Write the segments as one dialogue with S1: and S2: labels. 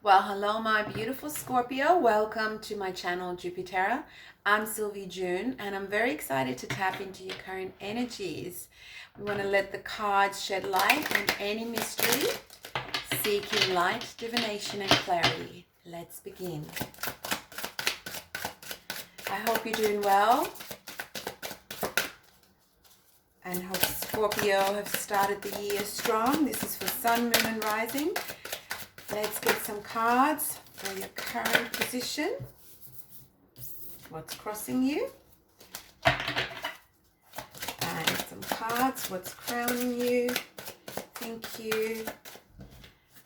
S1: Well, hello, my beautiful Scorpio. Welcome to my channel, Jupiter. I'm Sylvie June, and I'm very excited to tap into your current energies. We want to let the cards shed light on any mystery, seeking light, divination, and clarity. Let's begin. I hope you're doing well, and hope Scorpio have started the year strong. This is for Sun, Moon, and Rising. Let's get some cards for your current position. What's crossing you? And some cards. What's crowning you? Thank you.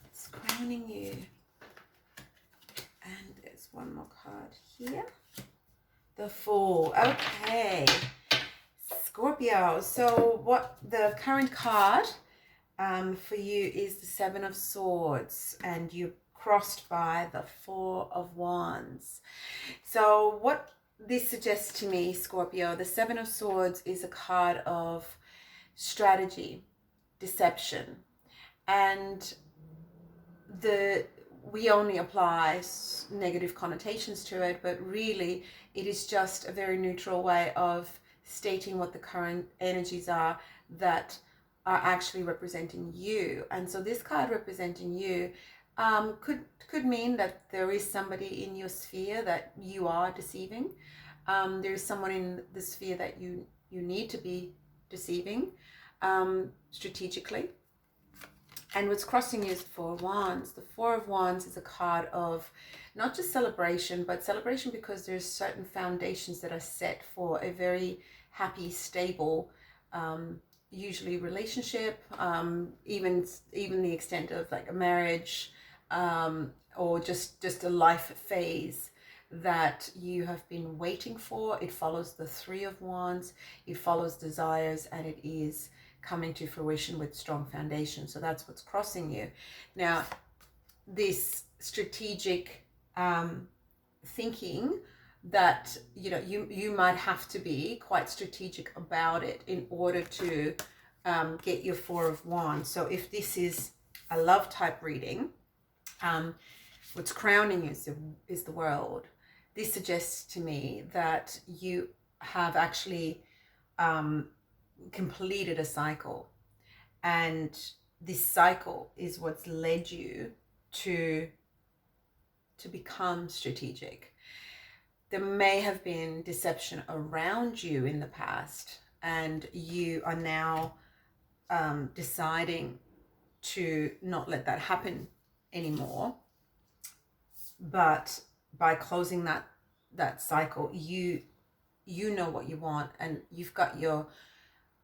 S1: It's crowning you. And there's one more card here. The Fool. Okay. Scorpio. So what the current card for you is the Seven of Swords, and you're crossed by the Four of Wands. So what this suggests to me, Scorpio, the Seven of Swords is a card of strategy, deception, and we only apply negative connotations to it, but really it is just a very neutral way of stating what the current energies are that are actually representing you. And so this card representing you could mean that there is somebody in your sphere that you are deceiving. There is someone in the sphere that you need to be deceiving strategically. And what's crossing you is the Four of Wands. The Four of Wands is a card of not just celebration, but celebration because there's certain foundations that are set for a very happy, stable, usually relationship, even the extent of like a marriage, or just a life phase that you have been waiting for. It follows the Three of Wands, it follows desires, and it is coming to fruition with strong foundation. So that's what's crossing you. Now, this strategic thinking that you might have to be quite strategic about it in order to get your Four of Wands. So if this is a love type reading, what's crowning you is the World. This suggests to me that you have actually completed a cycle, and this cycle is what's led you to become strategic. There may have been deception around you in the past, and you are now deciding to not let that happen anymore. But by closing that cycle, you know what you want, and you've got your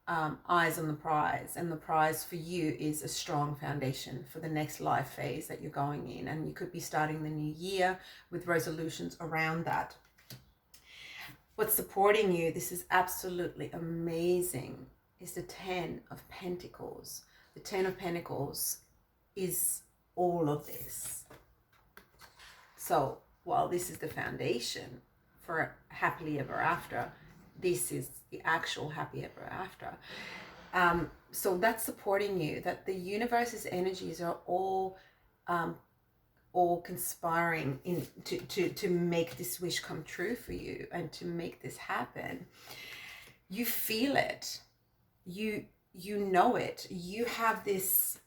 S1: eyes on the prize, and the prize for you is a strong foundation for the next life phase that you're going in. And you could be starting the new year with resolutions around that. What's supporting you, this is absolutely amazing, is the Ten of Pentacles. The Ten of Pentacles is all of this. So while this is the foundation for happily ever after, this is the actual happy ever after. So that's supporting you, that the universe's energies are all conspiring to make this wish come true for you and to make this happen. You feel it, you know it, you have this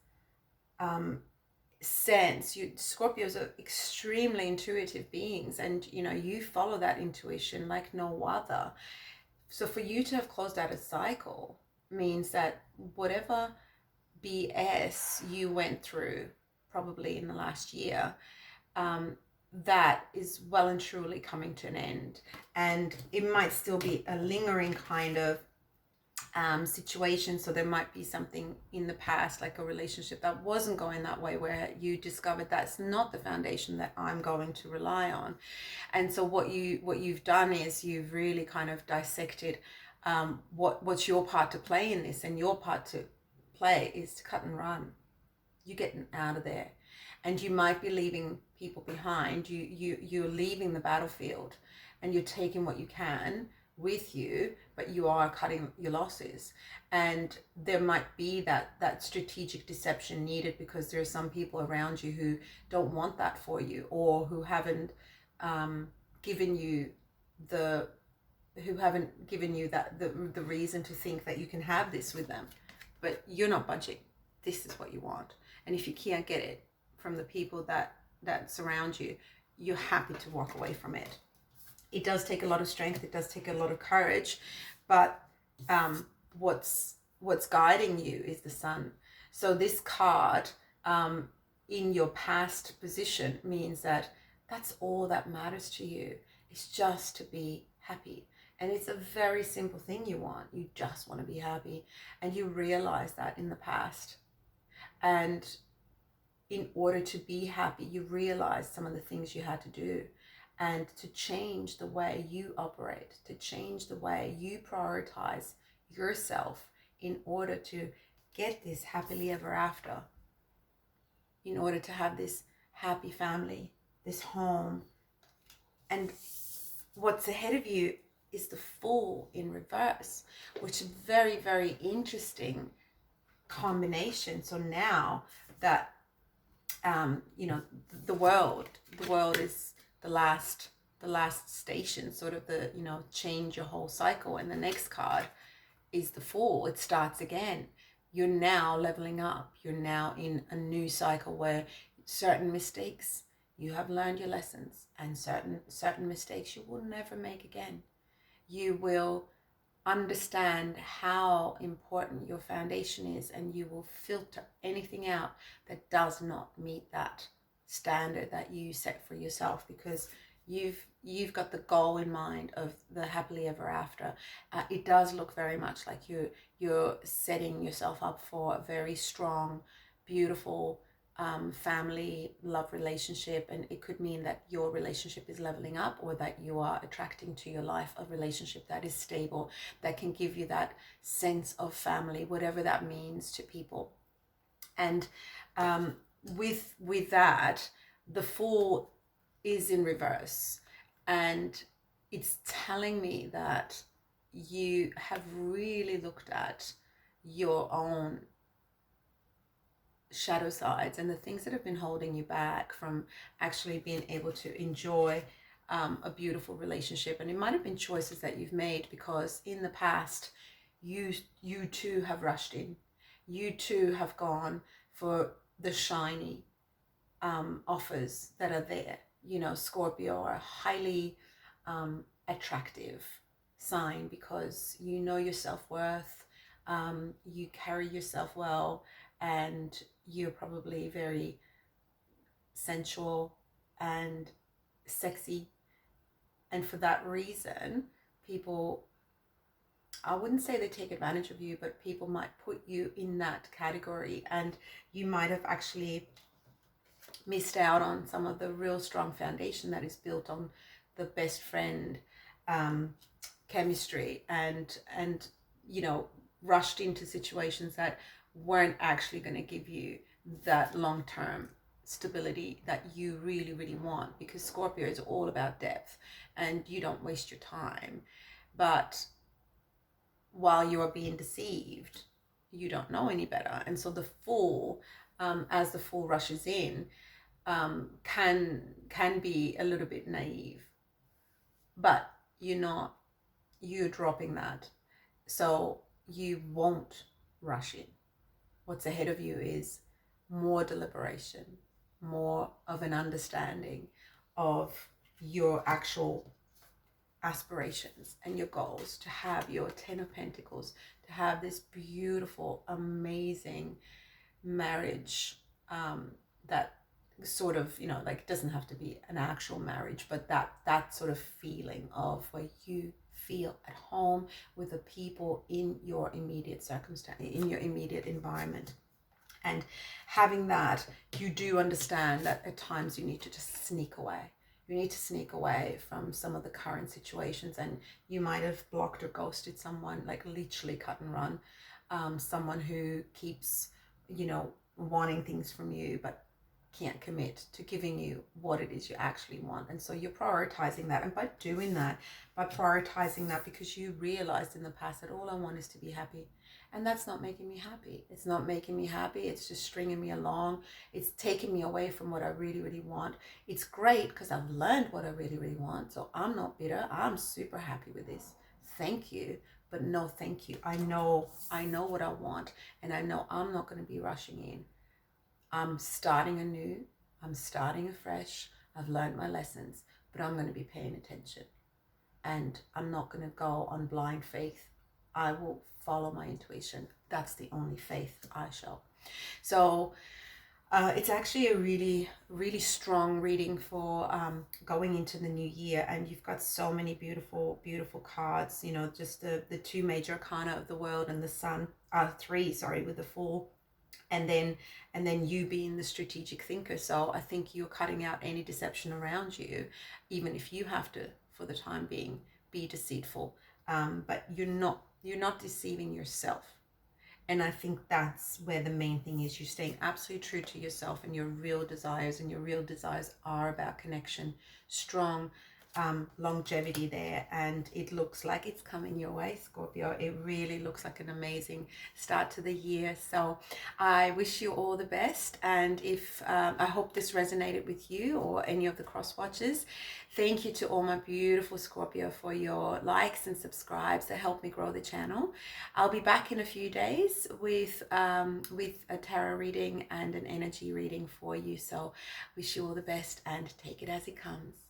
S1: sense. Scorpios are extremely intuitive beings, and you follow that intuition like no other. So for you to have closed out a cycle means that whatever BS you went through probably in the last year, that is well and truly coming to an end. And it might still be a lingering kind of situation. So there might be something in the past, like a relationship that wasn't going that way, where you discovered that's not the foundation that I'm going to rely on. And so what you've done is you've really kind of dissected what's your part to play in this, and your part to play is to cut and run. You're getting out of there, and you might be leaving people behind. You're leaving the battlefield, and you're taking what you can with you, but you are cutting your losses. And there might be that strategic deception needed because there are some people around you who don't want that for you, or who haven't given you the that the reason to think that you can have this with them. But you're not budging. This is what you want. And if you can't get it from the people that surround you, you're happy to walk away from it. It does take a lot of strength. It does take a lot of courage, but what's guiding you is the sun. So this card in your past position means that that's all that matters to you. It's just to be happy. And it's a very simple thing you want. You just want to be happy. And you realize that in the past. And in order to be happy, you realize some of the things you had to do, and to change the way you operate, to change the way you prioritize yourself in order to get this happily ever after, in order to have this happy family, this home. And what's ahead of you is the Fool in reverse, which is a very, very interesting combination. So now that the world is the last station, sort of the change your whole cycle, and the next card is the Fool. It starts again. You're now leveling up. You're now in a new cycle where certain mistakes, you have learned your lessons, and certain mistakes you will never make again. You will understand how important your foundation is, and you will filter anything out that does not meet that standard that you set for yourself, because you've got the goal in mind of the happily ever after. It does look very much like you're setting yourself up for a very strong, beautiful family love relationship. And it could mean that your relationship is leveling up, or that you are attracting to your life a relationship that is stable, that can give you that sense of family, whatever that means to people. And with that, the Fool is in reverse, and it's telling me that you have really looked at your own shadow sides and the things that have been holding you back from actually being able to enjoy a beautiful relationship. And it might have been choices that you've made because in the past you too have rushed in. You too have gone for the shiny offers that are there. Scorpio are a highly attractive sign because you know your self-worth, you carry yourself well, and you're probably very sensual and sexy. And for that reason, people, I wouldn't say they take advantage of you, but people might put you in that category, and you might have actually missed out on some of the real strong foundation that is built on the best friend chemistry, and rushed into situations that weren't actually going to give you that long-term stability that you really, really want, because Scorpio is all about depth and you don't waste your time. But while you are being deceived, you don't know any better. And so the Fool, as the Fool rushes in, can be a little bit naive, but you're dropping that, so you won't rush in. What's ahead of you is more deliberation, more of an understanding of your actual aspirations and your goals, to have your 10 of Pentacles, to have this beautiful, amazing marriage that sort of, like, doesn't have to be an actual marriage, but that sort of feeling of where you feel at home with the people in your immediate circumstance, in your immediate environment. And having that, you do understand that at times you need to just sneak away. You need to sneak away from some of the current situations, and you might have blocked or ghosted someone, like literally cut and run. Someone who keeps, wanting things from you but can't commit to giving you what it is you actually want. And so you're prioritizing that. And by doing that, by prioritizing that, because you realized in the past that all I want is to be happy. And that's not making me happy. It's not making me happy. It's just stringing me along. It's taking me away from what I really, really want. It's great because I've learned what I really, really want. So I'm not bitter. I'm super happy with this. Thank you. But no, thank you. I know what I want. And I know I'm not going to be rushing in. I'm starting anew. I'm starting afresh. I've learned my lessons, but I'm going to be paying attention. And I'm not going to go on blind faith. I will follow my intuition. That's the only faith I show. So it's actually a really, really strong reading for going into the new year. And you've got so many beautiful, beautiful cards. You know, just the two major arcana of the world and the sun. Three, sorry, with the Fool. And then you being the strategic thinker. So I think you're cutting out any deception around you, even if you have to, for the time being, be deceitful. But you're not deceiving yourself. And I think that's where the main thing is. You're staying absolutely true to yourself and your real desires. And your real desires are about connection, strong longevity there. And it looks like it's coming your way, Scorpio. It really looks like an amazing start to the year. So I wish you all the best. And if I hope this resonated with you or any of the cross watchers. Thank you to all my beautiful Scorpio for your likes and subscribes that help me grow the channel. I'll be back in a few days with a tarot reading and an energy reading for you. So wish you all the best and take it as it comes.